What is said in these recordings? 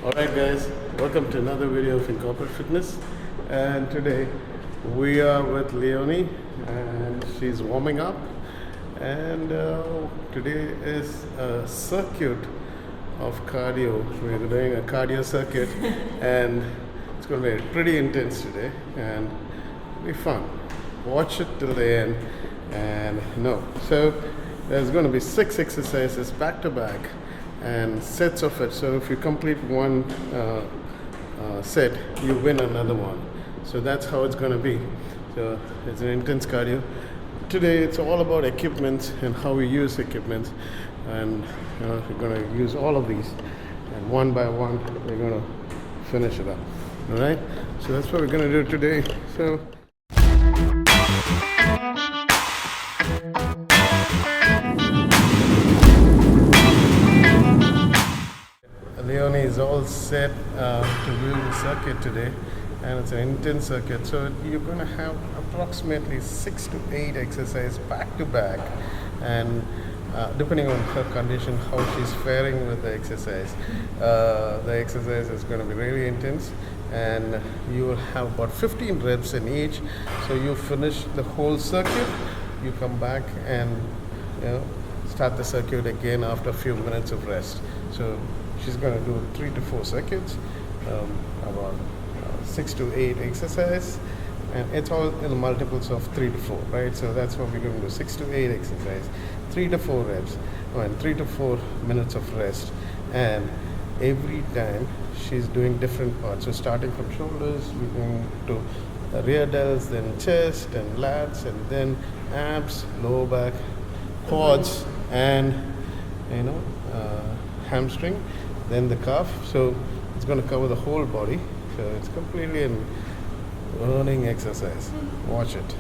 Alright guys, welcome to another video of Incorporate Fitness, and today we are with Leonie and she's warming up, and today is a circuit of cardio. We're doing a cardio circuit and it's going to be pretty intense today and it'll be fun. Watch it till the end and so there's going to be 6 exercises back to back and sets of it. So if you complete one set, you win another one. So that's how it's going to be. So it's an intense cardio. Today it's all about equipment and how we use equipment, and we're going to use all of these, and one by one we're going to finish it up. All right. So that's what we're going to do today. So. Leonie is all set to do the circuit today, and it's an intense circuit. So you're going to have approximately 6 to 8 exercises back to back, and depending on her condition, how she's faring with the exercise is going to be really intense, and you will have about 15 reps in each. So you finish the whole circuit, you come back and start the circuit again after a few minutes of rest. So she's going to do 3 to 4 circuits, about 6 to 8 exercise, and it's all in multiples of 3 to 4, right? So that's what we're going to do: 6 to 8 exercise, 3 to 4 reps, and 3 to 4 minutes of rest. And every time she's doing different parts. So starting from shoulders, we're going to rear delts, then chest and lats, and then abs, lower back, quads, and hamstring, then the calf. So it's going to cover the whole body. So it's completely an burning exercise. Watch it.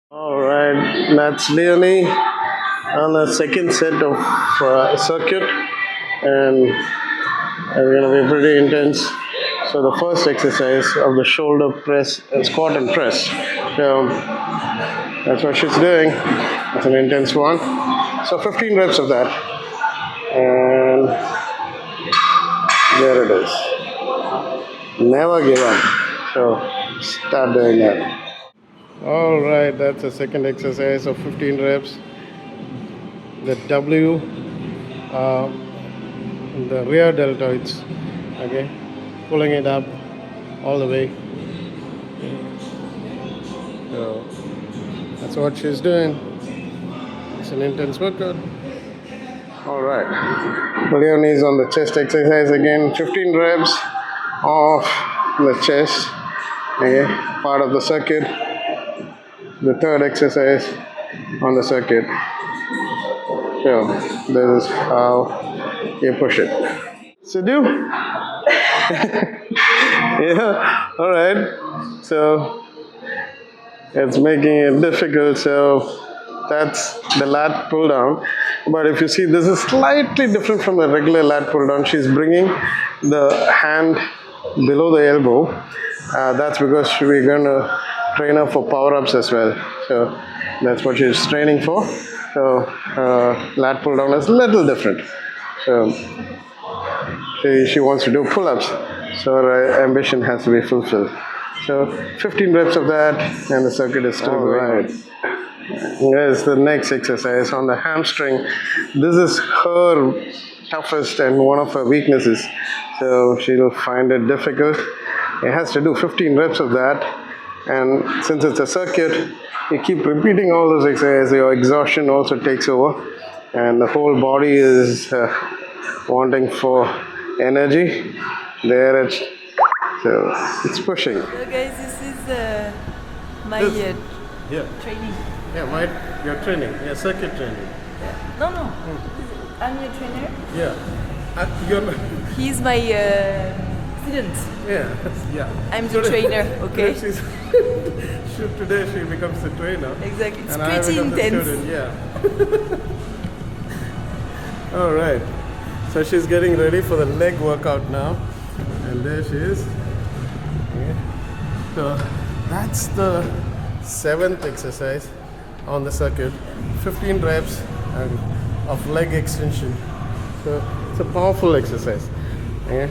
All right, that's Leonie on the second set of circuit, and we're going to be pretty intense. So the first exercise of the shoulder press, squat and press. So that's what she's doing. It's an intense one. So 15 reps of that. And there it is. Never give up. So start doing that. Alright, that's the second exercise of 15 reps. The W, the rear deltoids. Okay. Pulling it up all the way. So that's what she's doing. It's an intense workout. Alright. Leonie's on the chest exercise again. 15 reps of the chest. Okay. Part of the circuit. The third exercise on the circuit. So this is how you push it. So do. Yeah. Alright. So it's making it difficult. So that's the lat pull down. But if you see, this is slightly different from a regular lat pull down. She's bringing the hand below the elbow. That's because we're going to train her for power ups as well. So that's what she's training for. So lat pull down is a little different. So she wants to do pull ups. So her ambition has to be fulfilled. So 15 reps of that, and the circuit is still going. Here's the next exercise on the hamstring. This is her toughest and one of her weaknesses. So she'll find it difficult. It has to do 15 reps of that. And since it's a circuit, you keep repeating all those exercises. Your exhaustion also takes over. And the whole body is wanting for energy. There it's... So it's pushing. So guys, this is my training. Yeah, your training. Yeah, circuit training. Yeah. No. I'm your trainer. Yeah. He's my student. Yeah. I'm the trainer, okay? Today she becomes the trainer. Exactly. It's and pretty I intense. The student, yeah. All right. So she's getting ready for the leg workout now. And there she is. Okay. So that's the 7th exercise on the circuit. 15 reps and of leg extension. So it's a powerful exercise. Okay?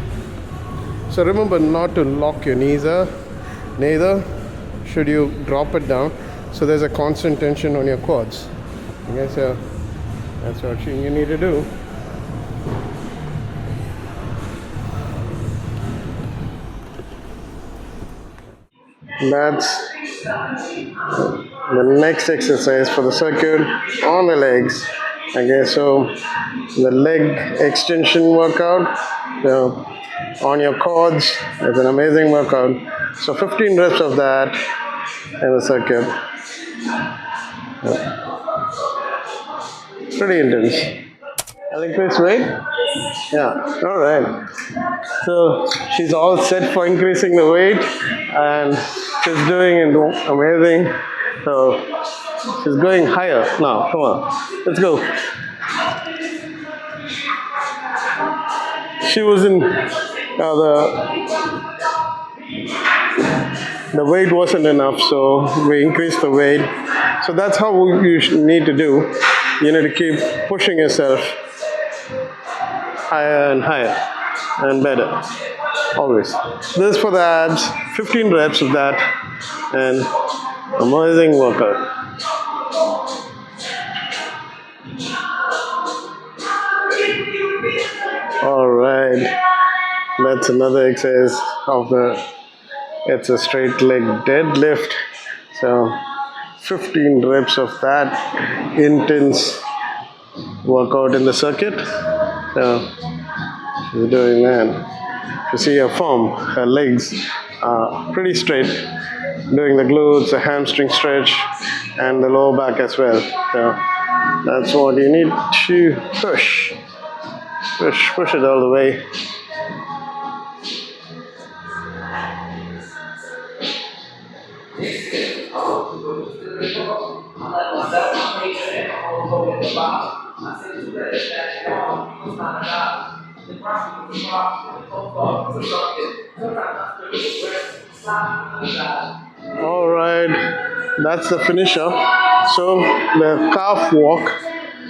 So remember not to lock your knees up, neither should you drop it down. So there's a constant tension on your quads. Okay, so that's what you need to do. That's the next exercise for the circuit on the legs. Okay, so the leg extension workout. So on your quads, it's an amazing workout. So 15 reps of that in the circuit. Pretty intense. I think it's right. Yeah. All right. So she's all set for increasing the weight, and she's doing it amazing. So she's going higher now. Come on, let's go. She was in the weight wasn't enough, so we increased the weight. So that's how you need to do. You need to keep pushing yourself higher and higher and better. Always. This for the abs, 15 reps of that, and amazing workout. Alright, that's another exercise of it's a straight leg deadlift. So 15 reps of that intense workout in the circuit. So she's doing that. You see her form, her legs are pretty straight, doing the glutes, the hamstring stretch, and the lower back as well. So that's what you need to push. Push it all the way. All right, that's the finisher. So the calf walk.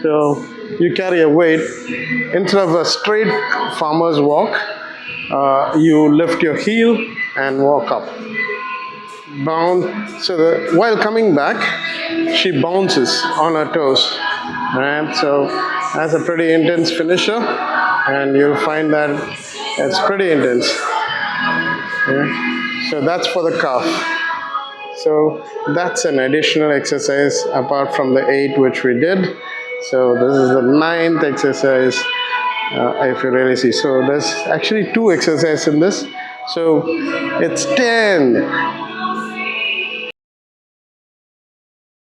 So you carry a weight instead of a straight farmer's walk. You lift your heel and walk up. Bound. So while coming back, she bounces on her toes. Right. So that's a pretty intense finisher, and you'll find that it's pretty intense. Okay. So that's for the calf. So that's an additional exercise apart from the 8 which we did. So this is the 9th exercise, if you really see. So there's actually 2 exercises in this. So it's 10